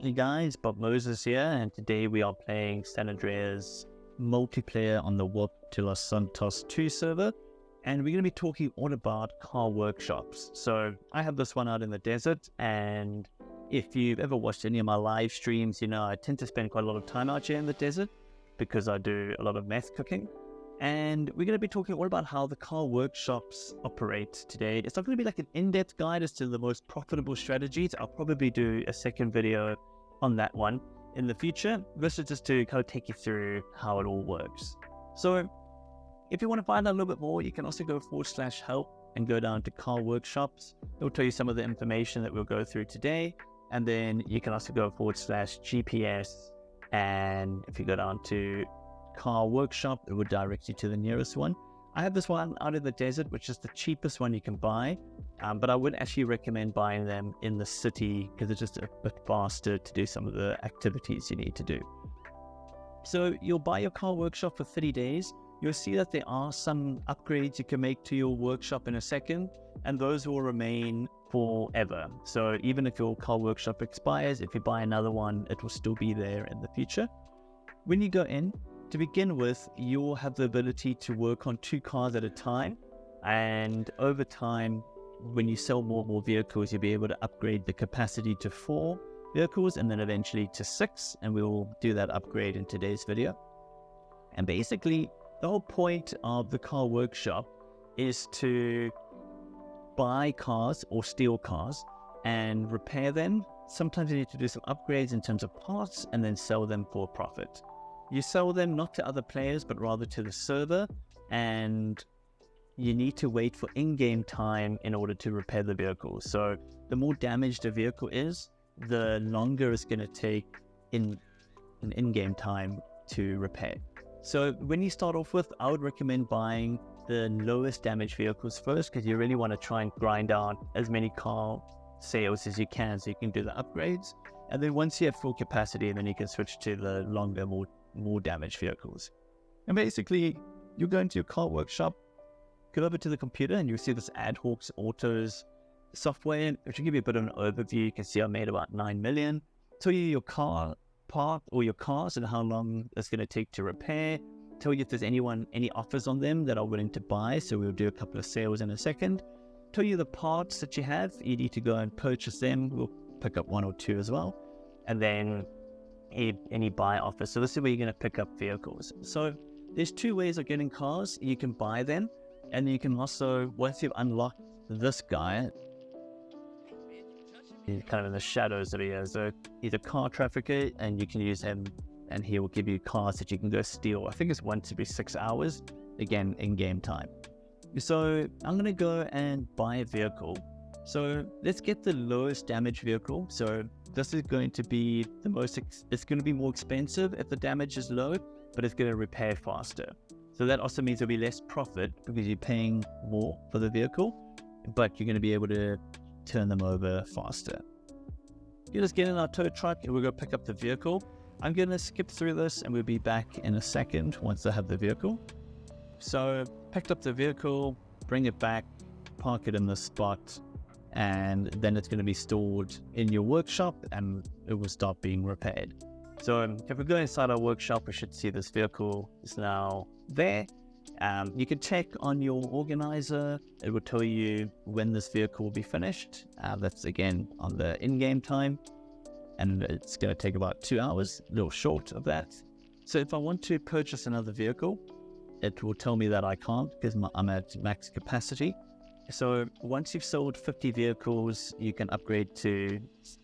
Hey guys, Bob Moses here, and today we are playing San Andreas Multiplayer on the To Los Santos 2 server, and we're going to be talking all about car workshops. So I have this one out in the desert, and if you've ever watched any of my live streams, you know I tend to spend quite a lot of time out here in the desert because I do a lot of meth cooking. And we're going to be talking all about how the car workshops operate today. It's not going to be like an in-depth guide as to the most profitable strategies. I'll probably do a second video on that one in the future. This is just to kind of take you through how it all works. So if you want to find out a little bit more, you can also go /help and go down to car workshops. It will tell you some of the information that we'll go through today. And then you can also go /GPS. And if you go down to car workshop, it would direct you to the nearest one. I have this one out in the desert, which is the cheapest one you can buy, but I would actually recommend buying them in the city because it's just a bit faster to do some of the activities you need to do. So you'll buy your car workshop for 30 days. You'll see that there are some upgrades you can make to your workshop in a second, and those will remain forever. So even if your car workshop expires, if you buy another one, it will still be there in the future. When you go in, to begin with, you'll have the ability to work on 2 cars at a time, and over time, when you sell more and more vehicles, you'll be able to upgrade the capacity to 4 vehicles and then eventually to 6, and we'll do that upgrade in today's video. And basically, the whole point of the car workshop is to buy cars or steal cars and repair them. Sometimes you need to do some upgrades in terms of parts and then sell them for profit. You sell them not to other players, but rather to the server, and you need to wait for in-game time in order to repair the vehicle. So the more damaged a vehicle is, the longer it's going to take in-game time to repair. So when you start off with, I would recommend buying the lowest damaged vehicles first, because you really want to try and grind out as many car sales as you can so you can do the upgrades. And then once you have full capacity, then you can switch to the longer, more damaged vehicles. And basically, you go into your car workshop, go over to the computer, and you'll see this Ad Hoc Autos software, which will give you a bit of an overview. You can see I made about 9 million. Tell you your car part or your cars and how long it's going to take to repair. Tell you if there's any offers on them that are willing to buy. So we'll do a couple of sales in a second. Tell you the parts that you have. You need to go and purchase them. We'll pick up 1 or 2 as well. And then any buy offers. So this is where you're going to pick up vehicles. So there's 2 ways of getting cars. You can buy them, and you can also, once you've unlocked this guy, he's kind of in the shadows of here. So he's a car trafficker, and you can use him, and he will give you cars that you can go steal. I think it's once every 6 hours, again, in-game time. So I'm going to go and buy a vehicle. So let's get the lowest damage vehicle. So this is going to be the most, it's going to be more expensive if the damage is low, but it's going to repair faster. So that also means there'll be less profit because you're paying more for the vehicle, but you're going to be able to turn them over faster. You just get in our tow truck and we'll go pick up the vehicle. I'm going to skip through this and we'll be back in a second once I have the vehicle. So picked up the vehicle, bring it back, park it in this spot, and then it's going to be stored in your workshop and it will start being repaired. So if we go inside our workshop, we should see this vehicle is now there. You can check on your organizer. It will tell you when this vehicle will be finished. That's again on the in-game time, and it's going to take about 2 hours, a little short of that. So if I want to purchase another vehicle, it will tell me that I can't because I'm at max capacity. So once you've sold 50 vehicles, you can upgrade to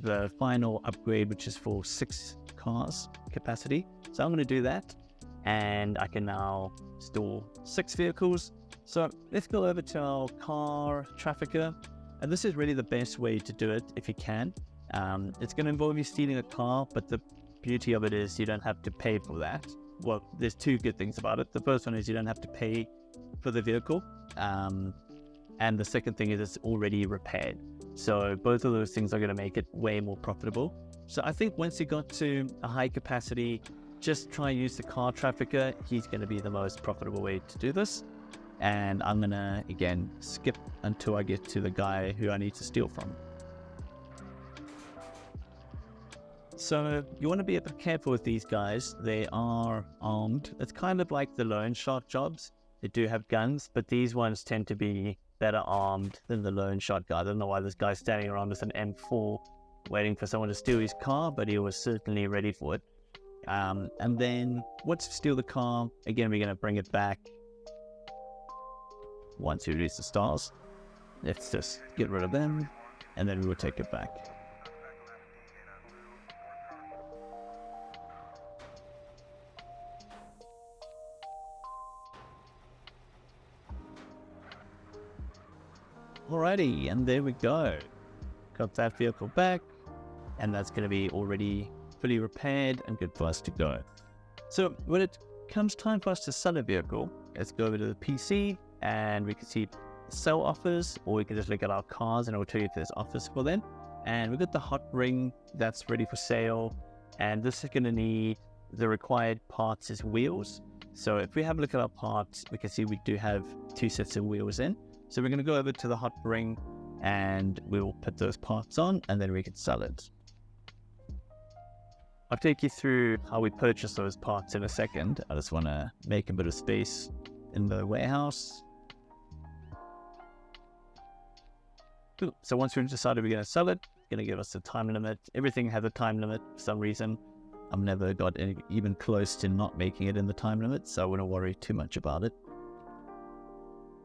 the final upgrade, which is for 6 cars capacity. So I'm going to do that, and I can now store 6 vehicles. So let's go over to our car trafficker, and this is really the best way to do it if you can. It's going to involve you stealing a car, but the beauty of it is you don't have to pay for that. Well, there's 2 good things about it. The first one is you don't have to pay for the vehicle. And the second thing is it's already repaired. So both of those things are going to make it way more profitable. So I think once you got to a high capacity, just try and use the car trafficker. He's going to be the most profitable way to do this. And I'm going to, again, skip until I get to the guy who I need to steal from. So you want to be a bit careful with these guys. They are armed. It's kind of like the loan shark jobs. They do have guns, but these ones tend to be better armed than the loan shark guy. I don't know why this guy's standing around with an M4 waiting for someone to steal his car, but he was certainly ready for it. And then once we steal the car, again, we're going to bring it back once we release the stars. Let's just get rid of them, and then we will take it back. Alrighty, and there we go. Got that vehicle back, and that's going to be already fully repaired and good for us to go. So when it comes time for us to sell a vehicle, let's go over to the PC, and we can see sell offers, or we can just look at our cars and it will tell you if there's offers for them. And we've got the hot ring that's ready for sale, and this is going to need the required parts as wheels. So if we have a look at our parts, we can see we do have 2 sets of wheels in. So we're going to go over to the hot ring and we'll put those parts on, and then we can sell it. I'll take you through how we purchase those parts in a second. I just want to make a bit of space in the warehouse. Cool. So once we've decided we're going to sell it, it's going to give us a time limit. Everything has a time limit for some reason. I've never got even close to not making it in the time limit, so I wouldn't worry too much about it.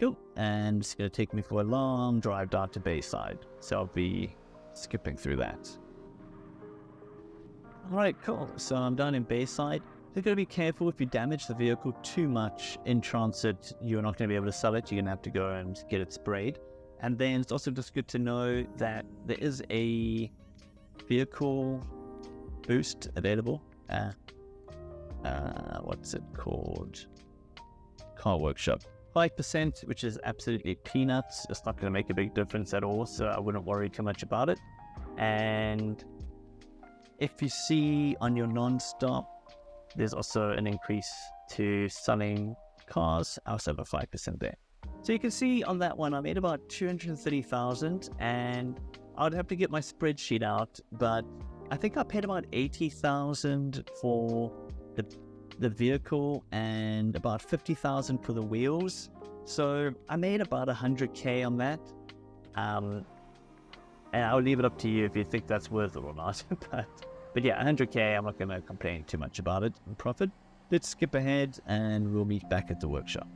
Cool. And it's going to take me for a long drive down to Bayside, so I'll be skipping through that. Alright, cool. So I'm down in Bayside. You've got to be careful. If you damage the vehicle too much in transit, you're not going to be able to sell it. You're going to have to go and get it sprayed. And then it's also just good to know that there is a vehicle boost available. What's it called? Car Workshop. 5%, which is absolutely peanuts. It's not going to make a big difference at all, so I wouldn't worry too much about it. And if you see on your non-stop, there's also an increase to selling cars. I also have a 5% there. So you can see on that one, I made about 230,000, and I would have to get my spreadsheet out, but I think I paid about 80,000 for the vehicle and about 50,000 for the wheels. So I made about 100k on that. And I'll leave it up to you if you think that's worth it or not. but yeah, 100k, I'm not going to complain too much about it in profit. Let's skip ahead and we'll meet back at the workshop.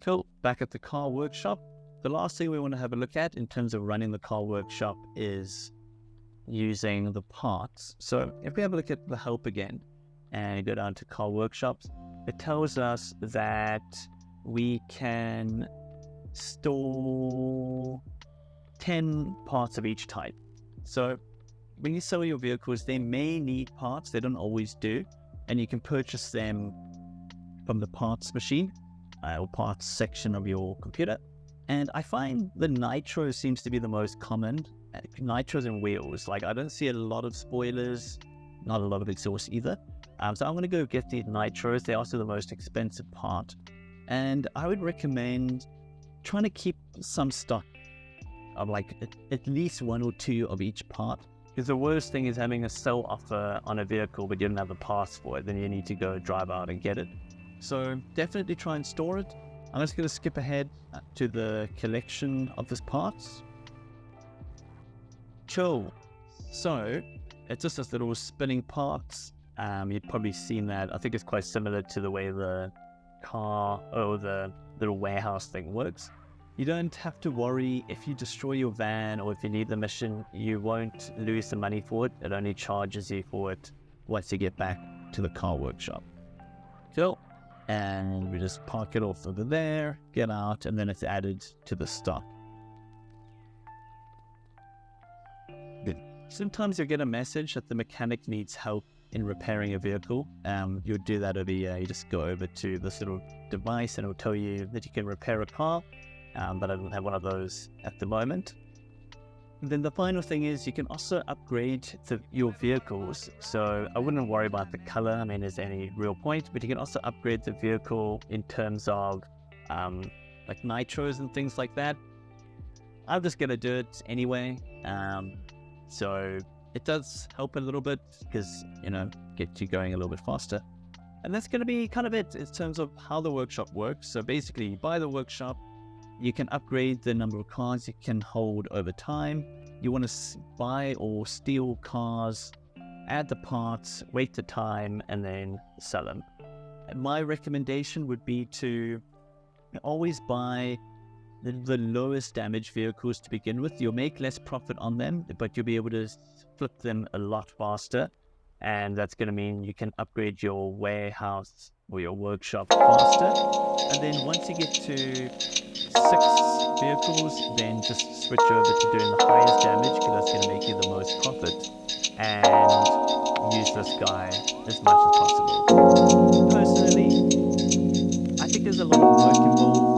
Cool, back at the car workshop. The last thing we want to have a look at in terms of running the car workshop is using the parts. So if we have a look at the help again and go down to car workshops, it tells us that we can store 10 parts of each type. So when you sell your vehicles, they may need parts, they don't always do, and you can purchase them from the parts machine or parts section of your computer. And I find the nitro seems to be the most common. Nitros and wheels. Like, I don't see a lot of spoilers, not a lot of exhaust either. So I'm going to go get the nitros. They're also the most expensive part. And I would recommend trying to keep some stock of like at least 1 or 2 of each part. Because the worst thing is having a sell offer on a vehicle, but you don't have the parts for it. Then you need to go drive out and get it. So definitely try and store it. I'm just going to skip ahead to the collection of these parts. Cool. So it's just this little spinning parts. You've probably seen that. I think it's quite similar to the way the car or the little warehouse thing works. You don't have to worry if you destroy your van or if you need the mission, you won't lose the money for it. It only charges you for it once you get back to the car workshop. Cool. And we just park it off over there, get out, and then it's added to the stock. Good. Sometimes you'll get a message that the mechanic needs help in repairing a vehicle. You'll do that over here. You just go over to this little device and it'll tell you that you can repair a car, but I don't have one of those at the moment. And then the final thing is you can also upgrade your vehicles. So I wouldn't worry about the color. I mean, there's any real point, but you can also upgrade the vehicle in terms of like nitros and things like that. I'm just going to do it anyway. So it does help a little bit because, get you going a little bit faster. And that's going to be kind of it in terms of how the workshop works. So basically, you buy the workshop, you can upgrade the number of cars you can hold over time. You want to buy or steal cars, add the parts, wait the time, and then sell them. And my recommendation would be to always buy the lowest damage vehicles to begin with. You'll make less profit on them, but you'll be able to flip them a lot faster. And that's going to mean you can upgrade your warehouse or your workshop faster. And then once you get to 6 vehicles, then just switch over to doing the highest damage, because that's going to make you the most profit. And use this guy as much as possible. Personally, I think there's a lot of work involved